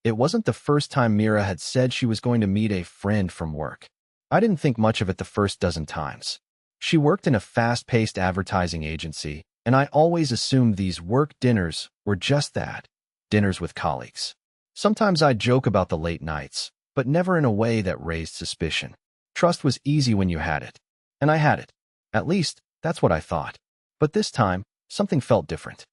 It wasn't the first time Mira had said she was going to meet a friend from work. I didn't think much of it the first dozen times. She worked in a fast-paced advertising agency, and I always assumed these work dinners were just that, dinners with colleagues. Sometimes I'd joke about the late nights, but never in a way that raised suspicion. Trust was easy when you had it. And I had it. At least, that's what I thought. But this time, something felt different.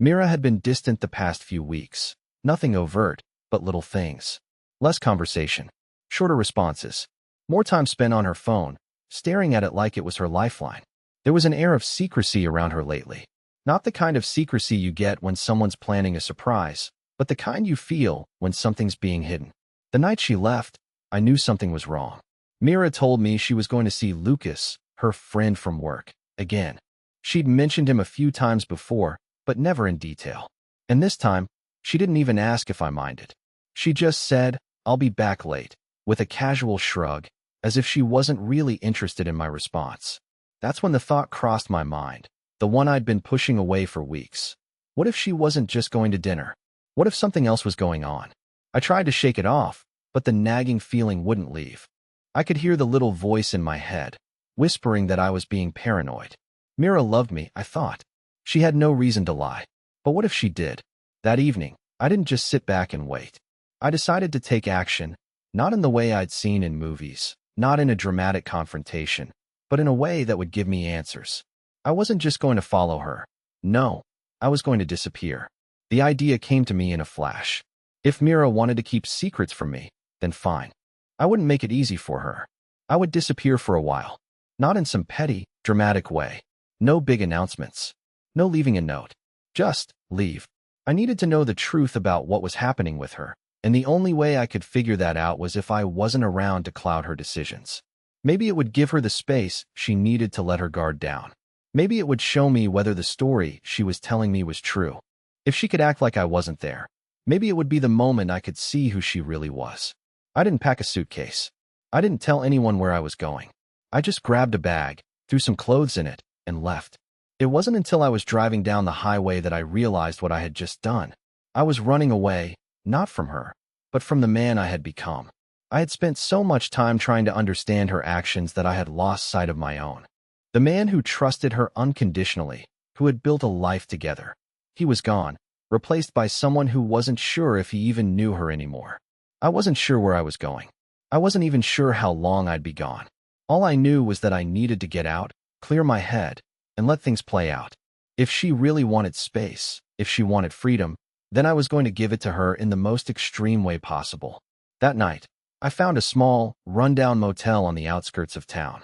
Mira had been distant the past few weeks. Nothing overt, but little things. Less conversation. Shorter responses. More time spent on her phone, staring at it like it was her lifeline. There was an air of secrecy around her lately. Not the kind of secrecy you get when someone's planning a surprise, but the kind you feel when something's being hidden. The night she left, I knew something was wrong. Mira told me she was going to see Lucas, her friend from work, again. She'd mentioned him a few times before, but never in detail. And this time, she didn't even ask if I minded. She just said, "I'll be back late," with a casual shrug, as if she wasn't really interested in my response. That's when the thought crossed my mind, the one I'd been pushing away for weeks. What if she wasn't just going to dinner? What if something else was going on? I tried to shake it off, but the nagging feeling wouldn't leave. I could hear the little voice in my head, whispering that I was being paranoid. Mira loved me, I thought. She had no reason to lie. But what if she did? That evening, I didn't just sit back and wait. I decided to take action, not in the way I'd seen in movies, not in a dramatic confrontation, but in a way that would give me answers. I wasn't just going to follow her. No, I was going to disappear. The idea came to me in a flash. If Mira wanted to keep secrets from me, then fine. I wouldn't make it easy for her. I would disappear for a while. Not in some petty, dramatic way. No big announcements. No leaving a note. Just leave. I needed to know the truth about what was happening with her, and the only way I could figure that out was if I wasn't around to cloud her decisions. Maybe it would give her the space she needed to let her guard down. Maybe it would show me whether the story she was telling me was true. If she could act like I wasn't there, maybe it would be the moment I could see who she really was. I didn't pack a suitcase. I didn't tell anyone where I was going. I just grabbed a bag, threw some clothes in it, and left. It wasn't until I was driving down the highway that I realized what I had just done. I was running away, not from her, but from the man I had become. I had spent so much time trying to understand her actions that I had lost sight of my own. The man who trusted her unconditionally, who had built a life together. He was gone, replaced by someone who wasn't sure if he even knew her anymore. I wasn't sure where I was going. I wasn't even sure how long I'd be gone. All I knew was that I needed to get out, clear my head, and let things play out. If she really wanted space, if she wanted freedom, then I was going to give it to her in the most extreme way possible. That night, I found a small, rundown motel on the outskirts of town.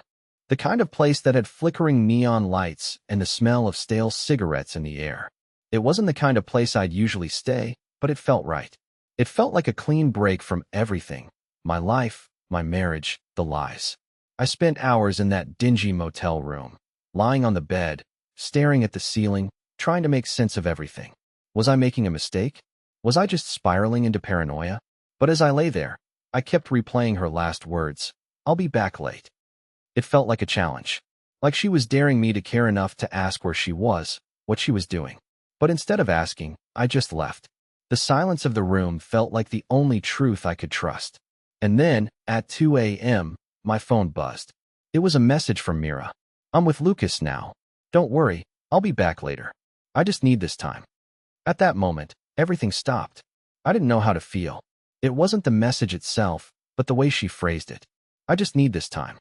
The kind of place that had flickering neon lights and the smell of stale cigarettes in the air. It wasn't the kind of place I'd usually stay, but it felt right. It felt like a clean break from everything. My life, my marriage, the lies. I spent hours in that dingy motel room, lying on the bed, staring at the ceiling, trying to make sense of everything. Was I making a mistake? Was I just spiraling into paranoia? But as I lay there, I kept replaying her last words, "I'll be back late." It felt like a challenge. Like she was daring me to care enough to ask where she was, what she was doing. But instead of asking, I just left. The silence of the room felt like the only truth I could trust. And then, at 2 a.m., my phone buzzed. It was a message from Mira. "I'm with Lucas now. Don't worry, I'll be back later. I just need this time." At that moment, everything stopped. I didn't know how to feel. It wasn't the message itself, but the way she phrased it. "I just need this time."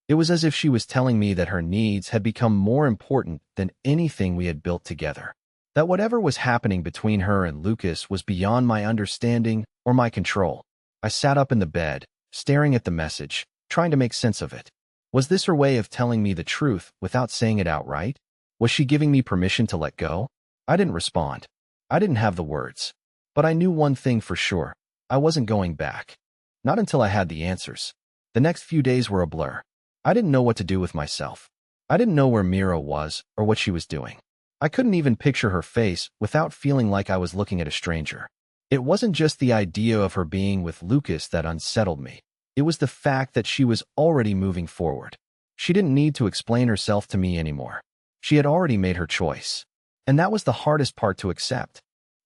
It was as if she was telling me that her needs had become more important than anything we had built together. That whatever was happening between her and Lucas was beyond my understanding or my control. I sat up in the bed, staring at the message, trying to make sense of it. Was this her way of telling me the truth without saying it outright? Was she giving me permission to let go? I didn't respond. I didn't have the words. But I knew one thing for sure. I wasn't going back. Not until I had the answers. The next few days were a blur. I didn't know what to do with myself. I didn't know where Mira was or what she was doing. I couldn't even picture her face without feeling like I was looking at a stranger. It wasn't just the idea of her being with Lucas that unsettled me. It was the fact that she was already moving forward. She didn't need to explain herself to me anymore. She had already made her choice. And that was the hardest part to accept.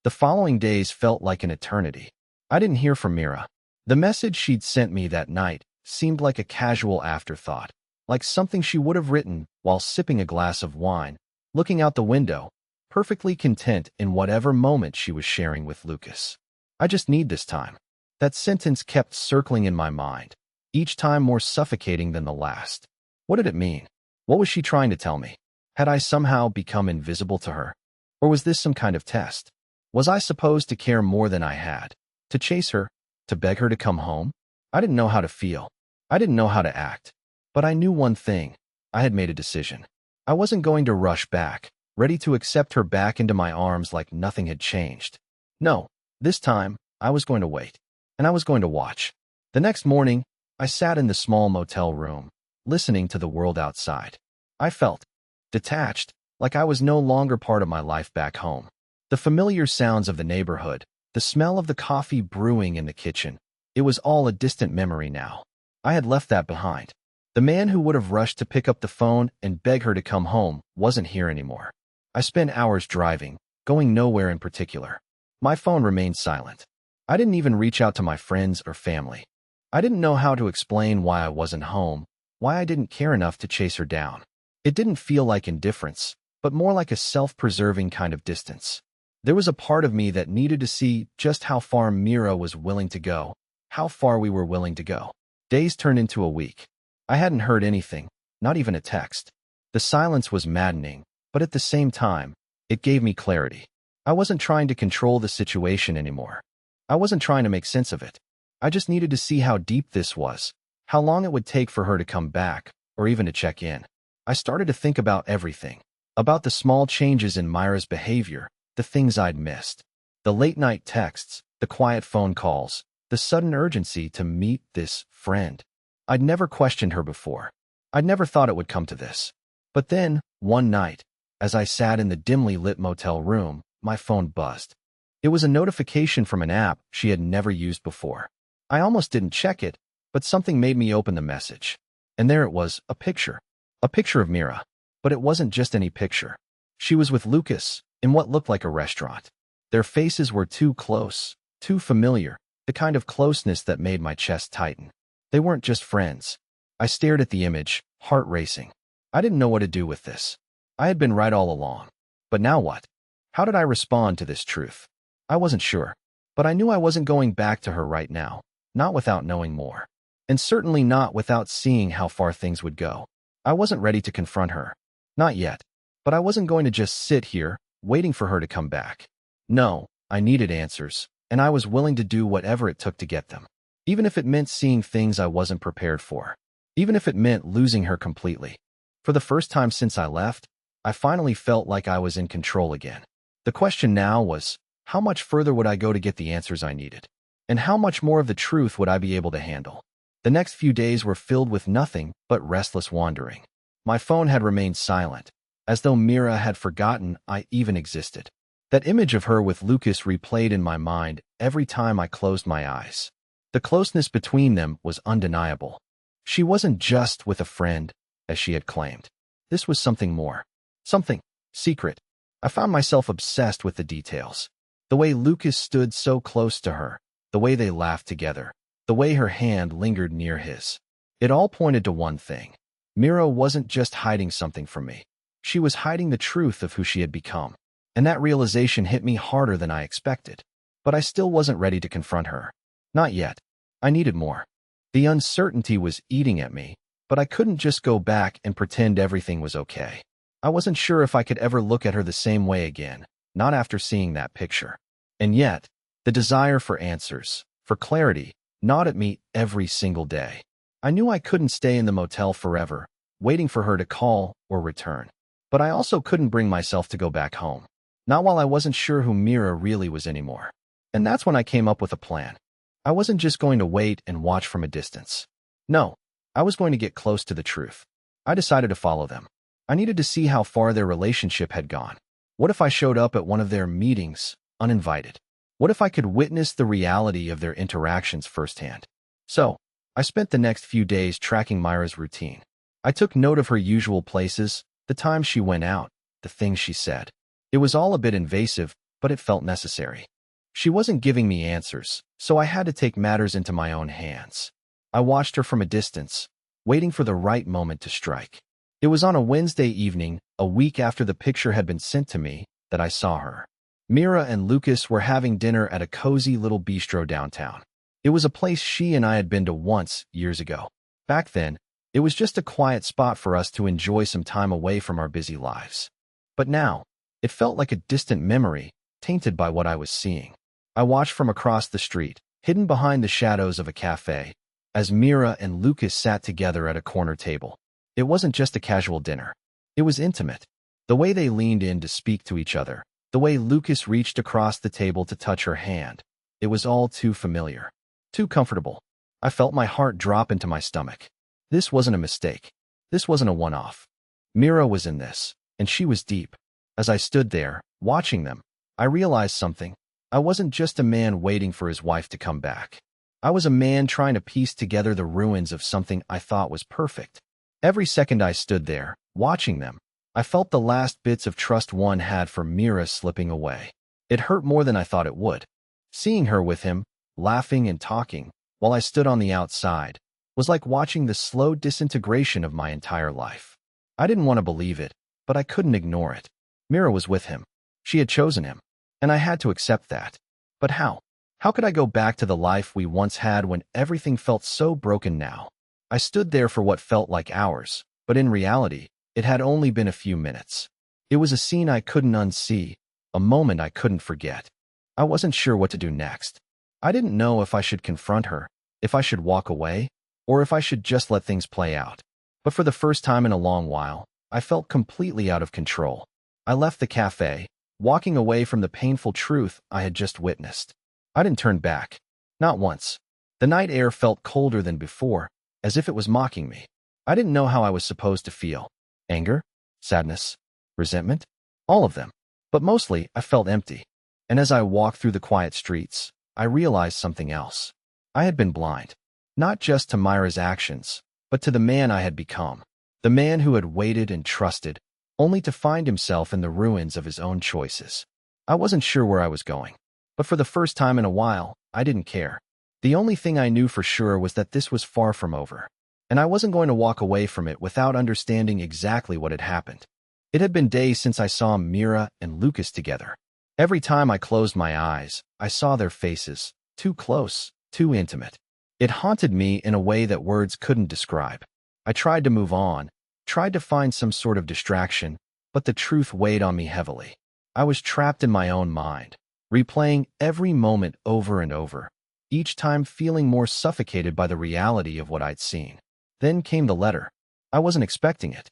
The following days felt like an eternity. I didn't hear from Mira. The message she'd sent me that night seemed like a casual afterthought, like something she would have written while sipping a glass of wine, looking out the window, perfectly content in whatever moment she was sharing with Lucas. I just need this time. That sentence kept circling in my mind, each time more suffocating than the last. What did it mean? What was she trying to tell me? Had I somehow become invisible to her? Or was this some kind of test? Was I supposed to care more than I had? To chase her? To beg her to come home? I didn't know how to feel. I didn't know how to act. But I knew one thing. I had made a decision. I wasn't going to rush back, ready to accept her back into my arms like nothing had changed. No, this time, I was going to wait. And I was going to watch. The next morning, I sat in the small motel room, listening to the world outside. I felt detached, like I was no longer part of my life back home. The familiar sounds of the neighborhood, the smell of the coffee brewing in the kitchen, it was all a distant memory now. I had left that behind. The man who would have rushed to pick up the phone and beg her to come home wasn't here anymore. I spent hours driving, going nowhere in particular. My phone remained silent. I didn't even reach out to my friends or family. I didn't know how to explain why I wasn't home, why I didn't care enough to chase her down. It didn't feel like indifference, but more like a self-preserving kind of distance. There was a part of me that needed to see just how far Mira was willing to go, how far we were willing to go. Days turned into a week. I hadn't heard anything, not even a text. The silence was maddening, but at the same time, it gave me clarity. I wasn't trying to control the situation anymore. I wasn't trying to make sense of it. I just needed to see how deep this was, how long it would take for her to come back, or even to check in. I started to think about everything, about the small changes in Mira's behavior, the things I'd missed, the late-night texts, the quiet phone calls, the sudden urgency to meet this friend. I'd never questioned her before. I'd never thought it would come to this. But then, one night, as I sat in the dimly lit motel room, my phone buzzed. It was a notification from an app she had never used before. I almost didn't check it, but something made me open the message. And there it was, a picture. A picture of Mira. But it wasn't just any picture. She was with Lucas, in what looked like a restaurant. Their faces were too close, too familiar, the kind of closeness that made my chest tighten. They weren't just friends. I stared at the image, heart racing. I didn't know what to do with this. I had been right all along. But now what? How did I respond to this truth? I wasn't sure. But I knew I wasn't going back to her right now, not without knowing more. And certainly not without seeing how far things would go. I wasn't ready to confront her. Not yet. But I wasn't going to just sit here, waiting for her to come back. No, I needed answers, and I was willing to do whatever it took to get them. Even if it meant seeing things I wasn't prepared for. Even if it meant losing her completely. For the first time since I left, I finally felt like I was in control again. The question now was, how much further would I go to get the answers I needed? And how much more of the truth would I be able to handle? The next few days were filled with nothing but restless wandering. My phone had remained silent, as though Mira had forgotten I even existed. That image of her with Lucas replayed in my mind every time I closed my eyes. The closeness between them was undeniable. She wasn't just with a friend, as she had claimed. This was something more. Something secret. I found myself obsessed with the details. The way Lucas stood so close to her, the way they laughed together, the way her hand lingered near his. It all pointed to one thing. Mira wasn't just hiding something from me. She was hiding the truth of who she had become. And that realization hit me harder than I expected. But I still wasn't ready to confront her. Not yet. I needed more. The uncertainty was eating at me, but I couldn't just go back and pretend everything was okay. I wasn't sure if I could ever look at her the same way again, not after seeing that picture. And yet, the desire for answers, for clarity, gnawed at me every single day. I knew I couldn't stay in the motel forever, waiting for her to call or return. But I also couldn't bring myself to go back home. Not while I wasn't sure who Mira really was anymore. And that's when I came up with a plan. I wasn't just going to wait and watch from a distance. No, I was going to get close to the truth. I decided to follow them. I needed to see how far their relationship had gone. What if I showed up at one of their meetings, uninvited? What if I could witness the reality of their interactions firsthand? So, I spent the next few days tracking Mira's routine. I took note of her usual places, the times she went out, the things she said. It was all a bit invasive, but it felt necessary. She wasn't giving me answers, so I had to take matters into my own hands. I watched her from a distance, waiting for the right moment to strike. It was on a Wednesday evening, a week after the picture had been sent to me, that I saw her. Mira and Lucas were having dinner at a cozy little bistro downtown. It was a place she and I had been to once, years ago. Back then, it was just a quiet spot for us to enjoy some time away from our busy lives. But now, it felt like a distant memory, tainted by what I was seeing. I watched from across the street, hidden behind the shadows of a cafe, as Mira and Lucas sat together at a corner table. It wasn't just a casual dinner. It was intimate. The way they leaned in to speak to each other, the way Lucas reached across the table to touch her hand, it was all too familiar, too comfortable. I felt my heart drop into my stomach. This wasn't a mistake. This wasn't a one-off. Mira was in this, and she was deep. As I stood there, watching them, I realized something. I wasn't just a man waiting for his wife to come back. I was a man trying to piece together the ruins of something I thought was perfect. Every second I stood there, watching them, I felt the last bits of trust one had for Mira slipping away. It hurt more than I thought it would. Seeing her with him, laughing and talking, while I stood on the outside, was like watching the slow disintegration of my entire life. I didn't want to believe it, but I couldn't ignore it. Mira was with him. She had chosen him, and I had to accept that. But how? How could I go back to the life we once had when everything felt so broken now? I stood there for what felt like hours, but in reality, it had only been a few minutes. It was a scene I couldn't unsee, a moment I couldn't forget. I wasn't sure what to do next. I didn't know if I should confront her, if I should walk away, or if I should just let things play out. But for the first time in a long while, I felt completely out of control. I left the cafe, walking away from the painful truth I had just witnessed. I didn't turn back. Not once. The night air felt colder than before, as if it was mocking me. I didn't know how I was supposed to feel. Anger? Sadness? Resentment? All of them. But mostly, I felt empty. And as I walked through the quiet streets, I realized something else. I had been blind. Not just to Mira's actions, but to the man I had become. The man who had waited and trusted, only to find himself in the ruins of his own choices. I wasn't sure where I was going. But for the first time in a while, I didn't care. The only thing I knew for sure was that this was far from over. And I wasn't going to walk away from it without understanding exactly what had happened. It had been days since I saw Mira and Lucas together. Every time I closed my eyes, I saw their faces, too close, too intimate. It haunted me in a way that words couldn't describe. I tried to move on, tried to find some sort of distraction, but the truth weighed on me heavily. I was trapped in my own mind, replaying every moment over and over, each time feeling more suffocated by the reality of what I'd seen. Then came the letter. I wasn't expecting it.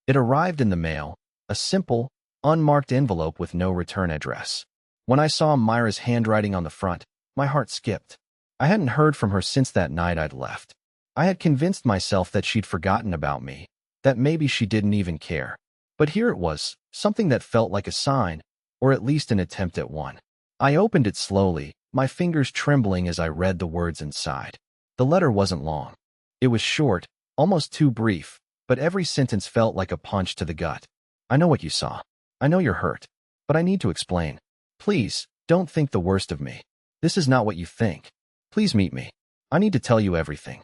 It arrived in the mail, a simple, unmarked envelope with no return address. When I saw Mira's handwriting on the front, my heart skipped. I hadn't heard from her since that night I'd left. I had convinced myself that she'd forgotten about me, that maybe she didn't even care. But here it was, something that felt like a sign, or at least an attempt at one. I opened it slowly, my fingers trembling as I read the words inside. The letter wasn't long. It was short, almost too brief, but every sentence felt like a punch to the gut. I know what you saw. I know you're hurt. But I need to explain. Please, don't think the worst of me. This is not what you think. Please meet me. I need to tell you everything.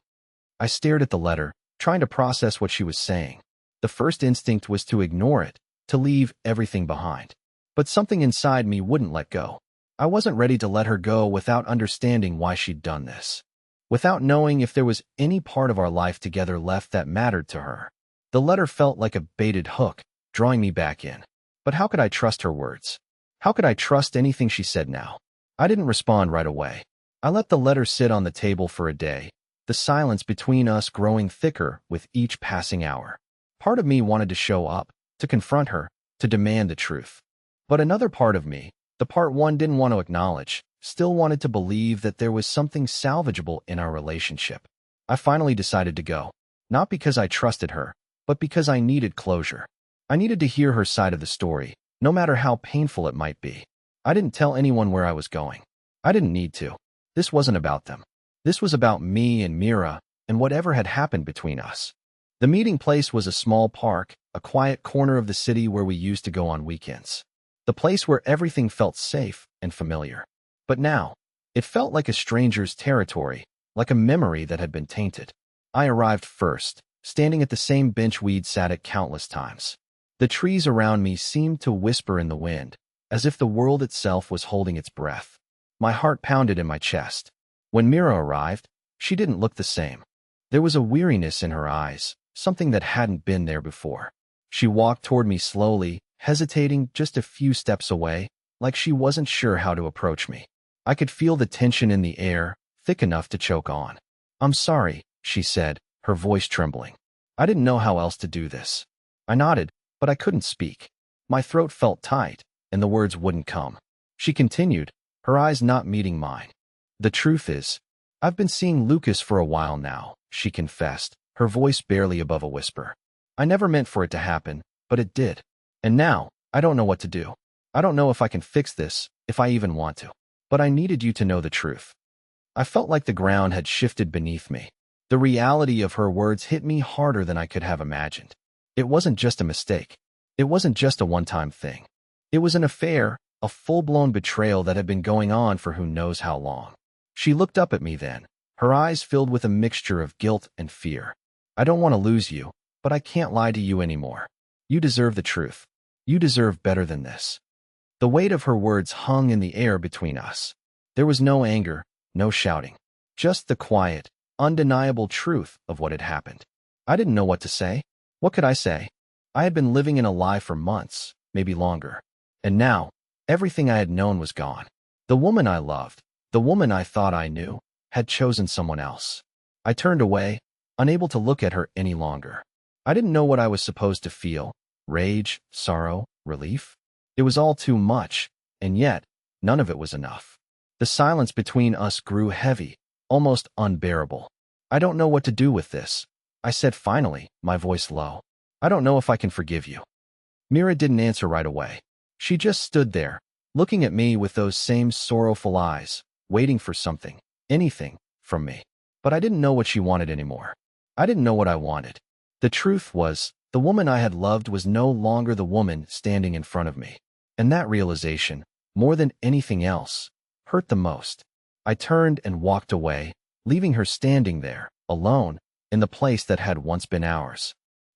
I stared at the letter, trying to process what she was saying. The first instinct was to ignore it, to leave everything behind. But something inside me wouldn't let go. I wasn't ready to let her go without understanding why she'd done this. Without knowing if there was any part of our life together left that mattered to her. The letter felt like a baited hook, drawing me back in. But how could I trust her words? How could I trust anything she said now? I didn't respond right away. I let the letter sit on the table for a day, the silence between us growing thicker with each passing hour. Part of me wanted to show up, to confront her, to demand the truth. But another part of me, the part one didn't want to acknowledge, still wanted to believe that there was something salvageable in our relationship. I finally decided to go, not because I trusted her, but because I needed closure. I needed to hear her side of the story, no matter how painful it might be. I didn't tell anyone where I was going. I didn't need to. This wasn't about them. This was about me and Mira and whatever had happened between us. The meeting place was a small park, a quiet corner of the city where we used to go on weekends. The place where everything felt safe and familiar. But now, it felt like a stranger's territory, like a memory that had been tainted. I arrived first, standing at the same bench we'd sat at countless times. The trees around me seemed to whisper in the wind, as if the world itself was holding its breath. My heart pounded in my chest. When Mira arrived, she didn't look the same. There was a weariness in her eyes, something that hadn't been there before. She walked toward me slowly, hesitating just a few steps away, like she wasn't sure how to approach me. I could feel the tension in the air, thick enough to choke on. "I'm sorry," she said, her voice trembling. I didn't know how else to do this. I nodded, but I couldn't speak. My throat felt tight, and the words wouldn't come. She continued, her eyes not meeting mine. "The truth is, I've been seeing Lucas for a while now," she confessed, her voice barely above a whisper. "I never meant for it to happen, but it did. And now, I don't know what to do. I don't know if I can fix this, if I even want to. But I needed you to know the truth." I felt like the ground had shifted beneath me. The reality of her words hit me harder than I could have imagined. It wasn't just a mistake. It wasn't just a one-time thing. It was an affair, a full-blown betrayal that had been going on for who knows how long. She looked up at me then, her eyes filled with a mixture of guilt and fear. "I don't want to lose you, but I can't lie to you anymore. You deserve the truth. You deserve better than this." The weight of her words hung in the air between us. There was no anger, no shouting, just the quiet, undeniable truth of what had happened. I didn't know what to say. What could I say? I had been living in a lie for months, maybe longer. And now, everything I had known was gone. The woman I loved, the woman I thought I knew, had chosen someone else. I turned away, unable to look at her any longer. I didn't know what I was supposed to feel. Rage, sorrow, relief? It was all too much, and yet, none of it was enough. The silence between us grew heavy, almost unbearable. "I don't know what to do with this," I said finally, my voice low. "I don't know if I can forgive you." Mira didn't answer right away. She just stood there, looking at me with those same sorrowful eyes, waiting for something, anything, from me. But I didn't know what she wanted anymore. I didn't know what I wanted. The truth was, the woman I had loved was no longer the woman standing in front of me. And that realization, more than anything else, hurt the most. I turned and walked away, leaving her standing there, alone, in the place that had once been ours.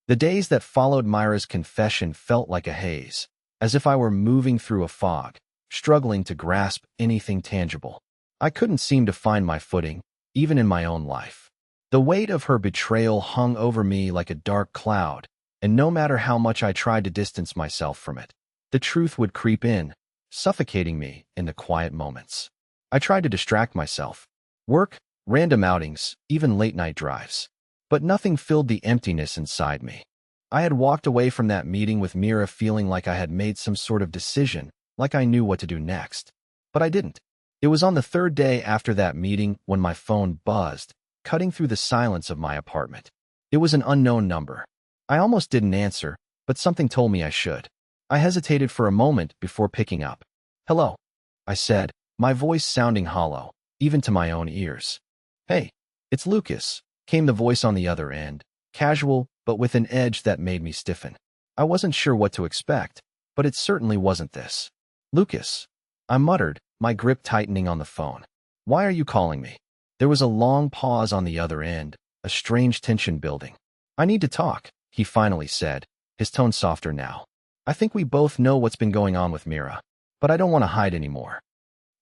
The days that followed Mira's confession felt like a haze, as if I were moving through a fog, struggling to grasp anything tangible. I couldn't seem to find my footing, even in my own life. The weight of her betrayal hung over me like a dark cloud, and no matter how much I tried to distance myself from it, the truth would creep in, suffocating me in the quiet moments. I tried to distract myself. Work, random outings, even late-night drives. But nothing filled the emptiness inside me. I had walked away from that meeting with Mira feeling like I had made some sort of decision, like I knew what to do next. But I didn't. It was on the third day after that meeting when my phone buzzed, cutting through the silence of my apartment. It was an unknown number. I almost didn't answer, but something told me I should. I hesitated for a moment before picking up. "Hello," I said, my voice sounding hollow, even to my own ears. "Hey, it's Lucas," came the voice on the other end, casual, but with an edge that made me stiffen. I wasn't sure what to expect, but it certainly wasn't this. "Lucas," I muttered, my grip tightening on the phone. "Why are you calling me?" There was a long pause on the other end, a strange tension building. "I need to talk," he finally said, his tone softer now. "I think we both know what's been going on with Mira, but I don't want to hide anymore."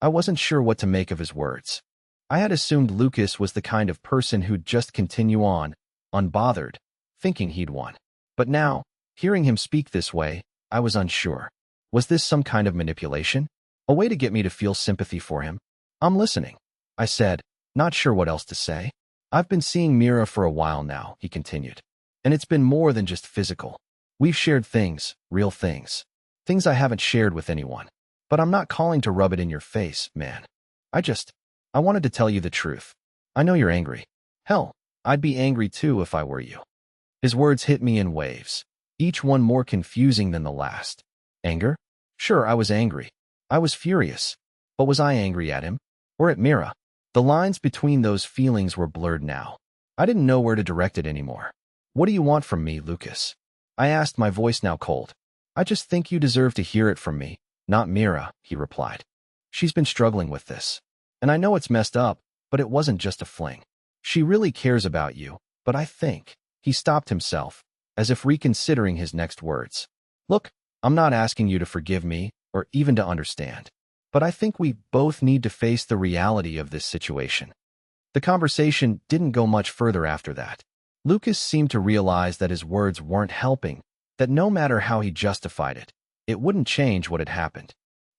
I wasn't sure what to make of his words. I had assumed Lucas was the kind of person who'd just continue on, unbothered, thinking he'd won. But now, hearing him speak this way, I was unsure. Was this some kind of manipulation? A way to get me to feel sympathy for him? "I'm listening," I said, not sure what else to say. "I've been seeing Mira for a while now," he continued. "And it's been more than just physical. We've shared things, real things. Things I haven't shared with anyone. But I'm not calling to rub it in your face, man. I wanted to tell you the truth. I know you're angry. Hell, I'd be angry too if I were you." His words hit me in waves, each one more confusing than the last. Anger? Sure, I was angry. I was furious. But was I angry at him? Or at Mira? The lines between those feelings were blurred now. I didn't know where to direct it anymore. "What do you want from me, Lucas?" I asked, my voice now cold. "I just think you deserve to hear it from me, not Mira," he replied. She's been struggling with this. And I know it's messed up, but it wasn't just a fling. She really cares about you, but I think. He stopped himself, as if reconsidering his next words. Look, I'm not asking you to forgive me or even to understand. But I think we both need to face the reality of this situation. The conversation didn't go much further after that. Lucas seemed to realize that his words weren't helping, that no matter how he justified it, it wouldn't change what had happened.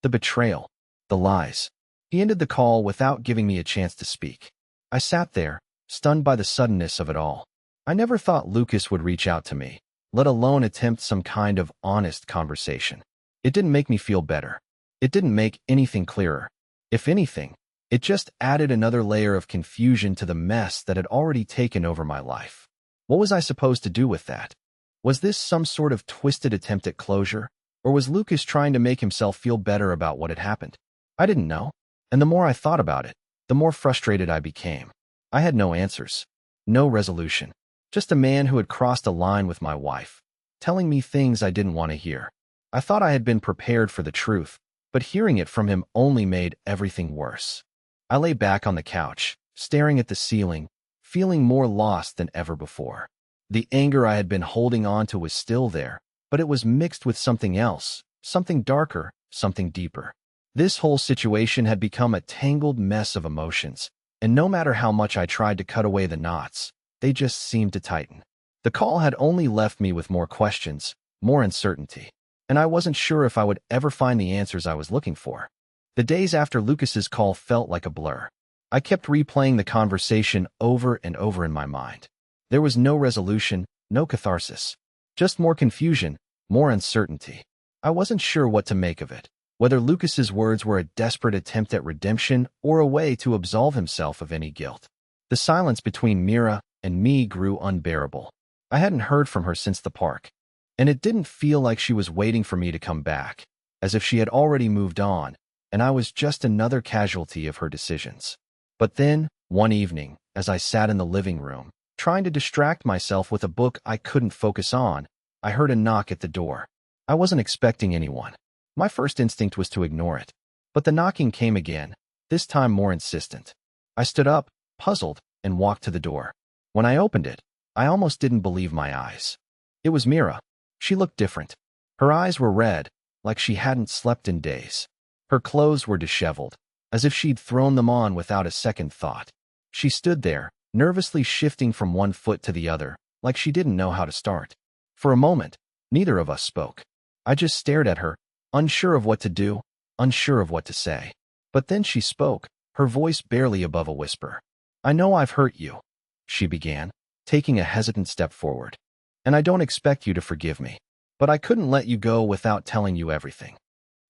The betrayal, the lies. He ended the call without giving me a chance to speak. I sat there, stunned by the suddenness of it all. I never thought Lucas would reach out to me, let alone attempt some kind of honest conversation. It didn't make me feel better. It didn't make anything clearer. If anything, it just added another layer of confusion to the mess that had already taken over my life. What was I supposed to do with that? Was this some sort of twisted attempt at closure, or was Lucas trying to make himself feel better about what had happened? I didn't know, and the more I thought about it, the more frustrated I became. I had no answers, no resolution, just a man who had crossed a line with my wife, telling me things I didn't want to hear. I thought I had been prepared for the truth, but hearing it from him only made everything worse. I lay back on the couch, staring at the ceiling, feeling more lost than ever before. The anger I had been holding on to was still there, but it was mixed with something else, something darker, something deeper. This whole situation had become a tangled mess of emotions, and no matter how much I tried to cut away the knots, they just seemed to tighten. The call had only left me with more questions, more uncertainty, and I wasn't sure if I would ever find the answers I was looking for. The days after Lucas's call felt like a blur. I kept replaying the conversation over and over in my mind. There was no resolution, no catharsis, just more confusion, more uncertainty. I wasn't sure what to make of it, whether Lucas's words were a desperate attempt at redemption or a way to absolve himself of any guilt. The silence between Mira and me grew unbearable. I hadn't heard from her since the park, and it didn't feel like she was waiting for me to come back, as if she had already moved on, and I was just another casualty of her decisions. But then, one evening, as I sat in the living room, trying to distract myself with a book I couldn't focus on, I heard a knock at the door. I wasn't expecting anyone. My first instinct was to ignore it. But the knocking came again, this time more insistent. I stood up, puzzled, and walked to the door. When I opened it, I almost didn't believe my eyes. It was Mira. She looked different. Her eyes were red, like she hadn't slept in days. Her clothes were disheveled, as if she'd thrown them on without a second thought. She stood there, nervously shifting from one foot to the other, like she didn't know how to start. For a moment, neither of us spoke. I just stared at her, unsure of what to do, unsure of what to say. But then she spoke, her voice barely above a whisper. "I know I've hurt you," she began, taking a hesitant step forward. "And I don't expect you to forgive me. But I couldn't let you go without telling you everything."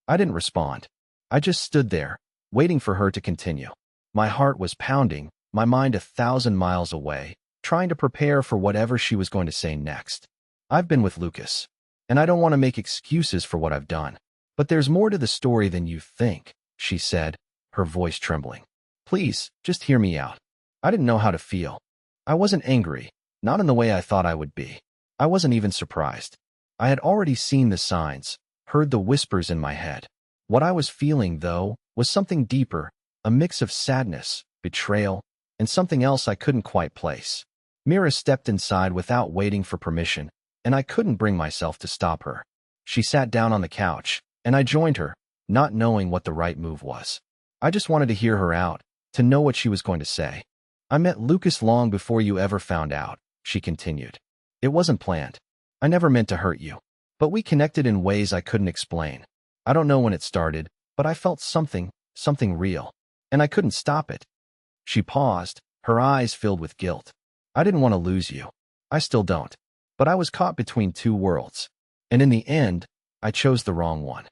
I didn't respond. I just stood there, waiting for her to continue. My heart was pounding, my mind 1,000 miles away, trying to prepare for whatever she was going to say next. "I've been with Lucas, and I don't want to make excuses for what I've done. But there's more to the story than you think," she said, her voice trembling. "Please, just hear me out." I didn't know how to feel. I wasn't angry, not in the way I thought I would be. I wasn't even surprised. I had already seen the signs, heard the whispers in my head. What I was feeling, though, was something deeper, a mix of sadness, betrayal, and something else I couldn't quite place. Mira stepped inside without waiting for permission, and I couldn't bring myself to stop her. She sat down on the couch, and I joined her, not knowing what the right move was. I just wanted to hear her out, to know what she was going to say. "I met Lucas long before you ever found out," she continued. "It wasn't planned. I never meant to hurt you. But we connected in ways I couldn't explain. I don't know when it started, but I felt something real. And I couldn't stop it." She paused, her eyes filled with guilt. "I didn't want to lose you. I still don't. But I was caught between two worlds. And in the end, I chose the wrong one."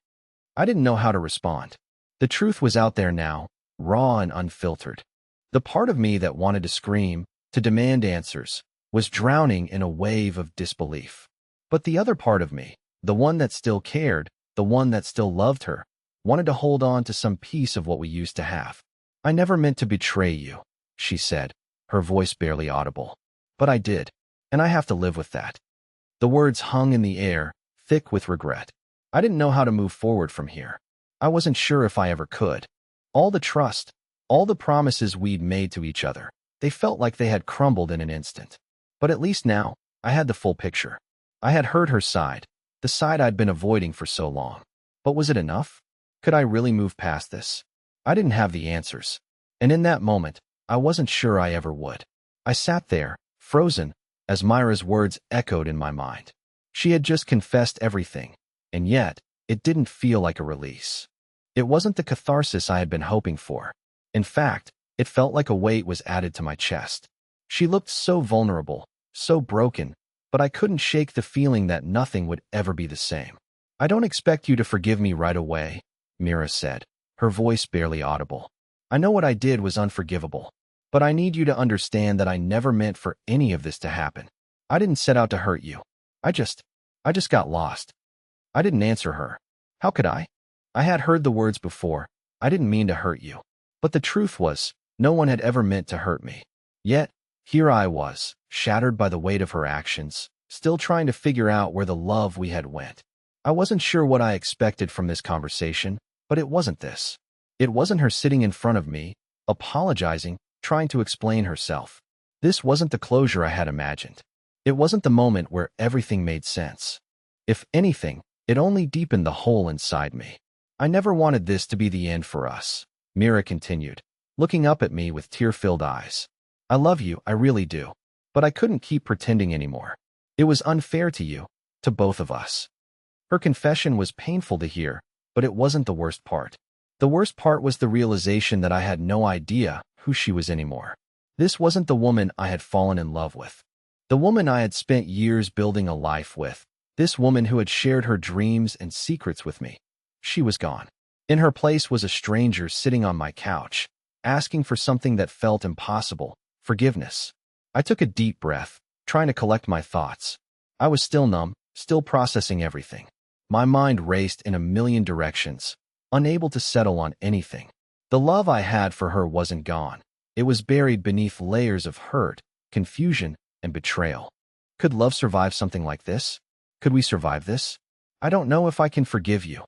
I didn't know how to respond. The truth was out there now, raw and unfiltered. The part of me that wanted to scream, to demand answers, was drowning in a wave of disbelief. But the other part of me, the one that still cared, the one that still loved her, wanted to hold on to some piece of what we used to have. "I never meant to betray you," she said, her voice barely audible. "But I did, and I have to live with that." The words hung in the air, thick with regret. I didn't know how to move forward from here. I wasn't sure if I ever could. All the trust, all the promises we'd made to each other, they felt like they had crumbled in an instant. But at least now, I had the full picture. I had heard her side, the side I'd been avoiding for so long. But was it enough? Could I really move past this? I didn't have the answers. And in that moment, I wasn't sure I ever would. I sat there, frozen, as Mira's words echoed in my mind. She had just confessed everything, and yet, it didn't feel like a release. It wasn't the catharsis I had been hoping for. In fact, it felt like a weight was added to my chest. She looked so vulnerable, so broken, but I couldn't shake the feeling that nothing would ever be the same. "I don't expect you to forgive me right away," Mira said, her voice barely audible. "I know what I did was unforgivable, but I need you to understand that I never meant for any of this to happen. I didn't set out to hurt you. I just got lost." I didn't answer her. How could I? I had heard the words before. I didn't mean to hurt you. But the truth was, no one had ever meant to hurt me. Yet, here I was, shattered by the weight of her actions, still trying to figure out where the love we had went. I wasn't sure what I expected from this conversation, but it wasn't this. It wasn't her sitting in front of me, apologizing, trying to explain herself. This wasn't the closure I had imagined. It wasn't the moment where everything made sense. If anything, it only deepened the hole inside me. "I never wanted this to be the end for us," Mira continued, looking up at me with tear-filled eyes. "I love you, I really do. But I couldn't keep pretending anymore. It was unfair to you, to both of us." Her confession was painful to hear, but it wasn't the worst part. The worst part was the realization that I had no idea who she was anymore. This wasn't the woman I had fallen in love with. The woman I had spent years building a life with. This woman who had shared her dreams and secrets with me. She was gone. In her place was a stranger sitting on my couch, asking for something that felt impossible: forgiveness. I took a deep breath, trying to collect my thoughts. I was still numb, still processing everything. My mind raced in a million directions, unable to settle on anything. The love I had for her wasn't gone. It was buried beneath layers of hurt, confusion, and betrayal. Could love survive something like this? Could we survive this? "I don't know if I can forgive you,"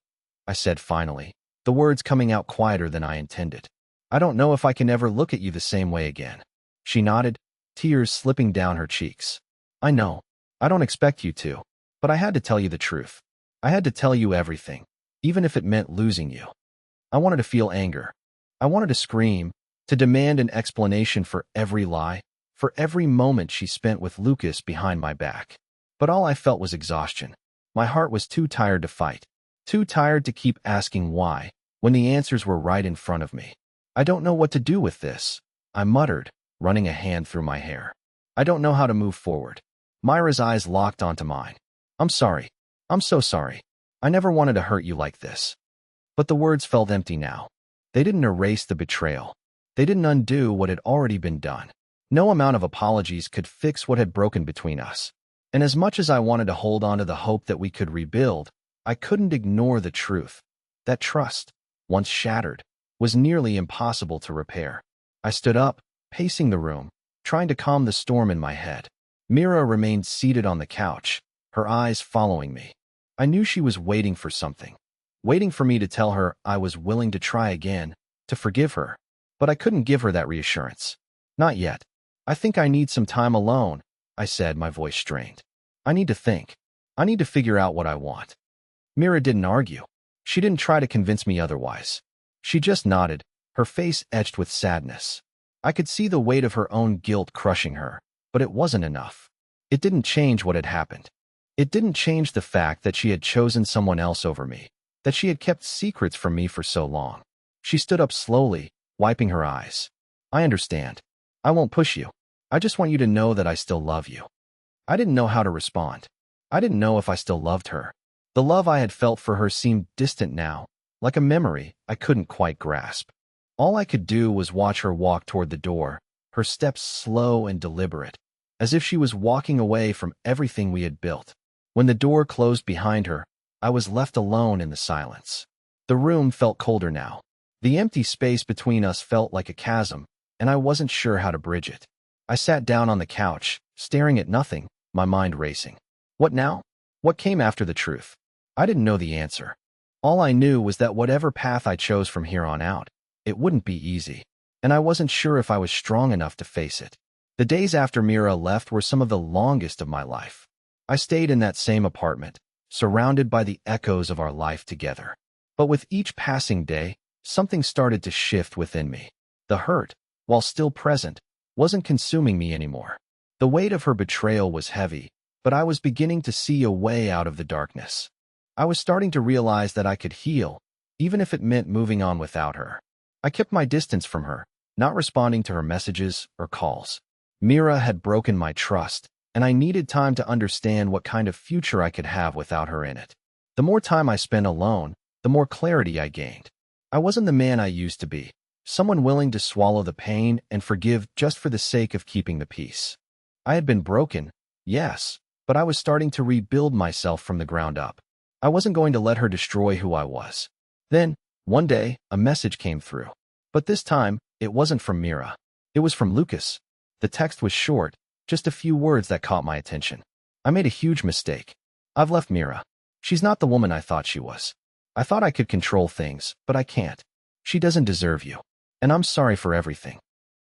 I said finally, the words coming out quieter than I intended. "I don't know if I can ever look at you the same way again." She nodded, tears slipping down her cheeks. "I know. I don't expect you to. But I had to tell you the truth. I had to tell you everything, even if it meant losing you." I wanted to feel anger. I wanted to scream, to demand an explanation for every lie, for every moment she spent with Lucas behind my back. But all I felt was exhaustion. My heart was too tired to fight, too tired to keep asking why, when the answers were right in front of me. "I don't know what to do with this," I muttered, running a hand through my hair. "I don't know how to move forward." Myra's eyes locked onto mine. "I'm sorry. I'm so sorry. I never wanted to hurt you like this." But the words felt empty now. They didn't erase the betrayal. They didn't undo what had already been done. No amount of apologies could fix what had broken between us. And as much as I wanted to hold on to the hope that we could rebuild, I couldn't ignore the truth. That trust, once shattered, was nearly impossible to repair. I stood up, pacing the room, trying to calm the storm in my head. Mira remained seated on the couch, her eyes following me. I knew she was waiting for something, waiting for me to tell her I was willing to try again, to forgive her. But I couldn't give her that reassurance. "Not yet. I think I need some time alone," I said, my voice strained. "I need to think. I need to figure out what I want." Mira didn't argue. She didn't try to convince me otherwise. She just nodded, her face etched with sadness. I could see the weight of her own guilt crushing her, but it wasn't enough. It didn't change what had happened. It didn't change the fact that she had chosen someone else over me, that she had kept secrets from me for so long. She stood up slowly, wiping her eyes. "I understand. I won't push you. I just want you to know that I still love you." I didn't know how to respond. I didn't know if I still loved her. The love I had felt for her seemed distant now, like a memory I couldn't quite grasp. All I could do was watch her walk toward the door, her steps slow and deliberate, as if she was walking away from everything we had built. When the door closed behind her, I was left alone in the silence. The room felt colder now. The empty space between us felt like a chasm, and I wasn't sure how to bridge it. I sat down on the couch, staring at nothing, my mind racing. What now? What came after the truth? I didn't know the answer. All I knew was that whatever path I chose from here on out, it wouldn't be easy, and I wasn't sure if I was strong enough to face it. The days after Mira left were some of the longest of my life. I stayed in that same apartment, surrounded by the echoes of our life together. But with each passing day, something started to shift within me. The hurt, while still present, wasn't consuming me anymore. The weight of her betrayal was heavy, but I was beginning to see a way out of the darkness. I was starting to realize that I could heal, even if it meant moving on without her. I kept my distance from her, not responding to her messages or calls. Mira had broken my trust, and I needed time to understand what kind of future I could have without her in it. The more time I spent alone, the more clarity I gained. I wasn't the man I used to be, someone willing to swallow the pain and forgive just for the sake of keeping the peace. I had been broken, yes, but I was starting to rebuild myself from the ground up. I wasn't going to let her destroy who I was. Then, one day, a message came through. But this time, it wasn't from Mira. It was from Lucas. The text was short, just a few words that caught my attention. I made a huge mistake. I've left Mira. She's not the woman I thought she was. I thought I could control things, but I can't. She doesn't deserve you. And I'm sorry for everything.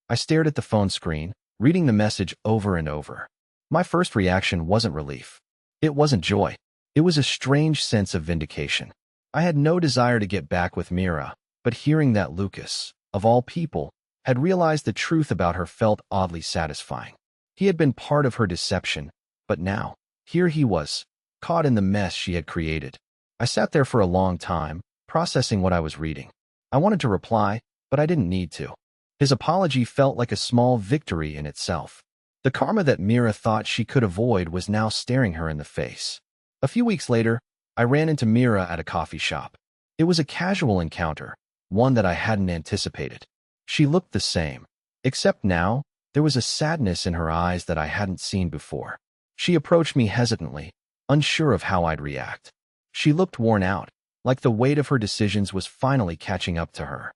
I stared at the phone screen, reading the message over and over. My first reaction wasn't relief. It wasn't joy. It was a strange sense of vindication. I had no desire to get back with Mira, but hearing that Lucas, of all people, had realized the truth about her felt oddly satisfying. He had been part of her deception, but now, here he was, caught in the mess she had created. I sat there for a long time, processing what I was reading. I wanted to reply, but I didn't need to. His apology felt like a small victory in itself. The karma that Mira thought she could avoid was now staring her in the face. A few weeks later, I ran into Mira at a coffee shop. It was a casual encounter, one that I hadn't anticipated. She looked the same, except now, there was a sadness in her eyes that I hadn't seen before. She approached me hesitantly, unsure of how I'd react. She looked worn out, like the weight of her decisions was finally catching up to her.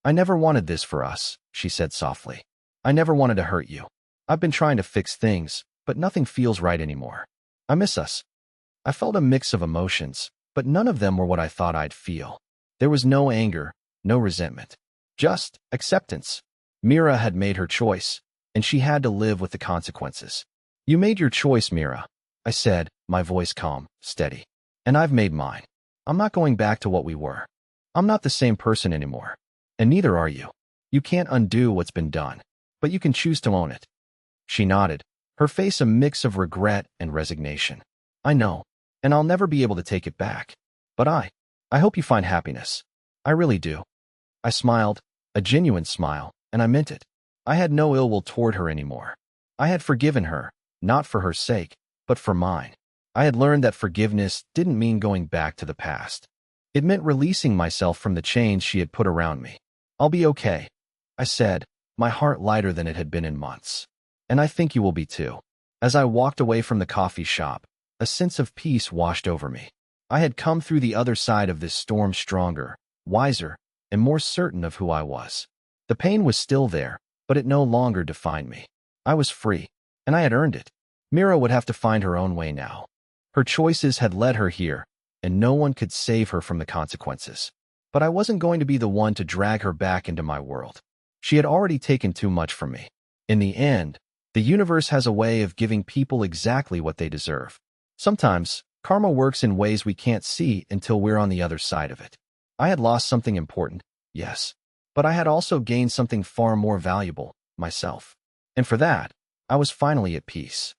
"I never wanted this for us," she said softly. "I never wanted to hurt you. I've been trying to fix things, but nothing feels right anymore. I miss us." I felt a mix of emotions, but none of them were what I thought I'd feel. There was no anger, no resentment. Just acceptance. Mira had made her choice, and she had to live with the consequences. "You made your choice, Mira," I said, my voice calm, steady. "And I've made mine. I'm not going back to what we were. I'm not the same person anymore. And neither are you. You can't undo what's been done, but you can choose to own it." She nodded, her face a mix of regret and resignation. "I know, and I'll never be able to take it back. But I hope you find happiness. I really do." I smiled, a genuine smile, and I meant it. I had no ill will toward her anymore. I had forgiven her, not for her sake, but for mine. I had learned that forgiveness didn't mean going back to the past. It meant releasing myself from the chains she had put around me. "I'll be okay," I said, my heart lighter than it had been in months. "And I think you will be too." As I walked away from the coffee shop, a sense of peace washed over me. I had come through the other side of this storm stronger, wiser, and more certain of who I was. The pain was still there, but it no longer defined me. I was free, and I had earned it. Mira would have to find her own way now. Her choices had led her here, and no one could save her from the consequences. But I wasn't going to be the one to drag her back into my world. She had already taken too much from me. In the end, the universe has a way of giving people exactly what they deserve. Sometimes, karma works in ways we can't see until we're on the other side of it. I had lost something important, yes, but I had also gained something far more valuable, myself. And for that, I was finally at peace.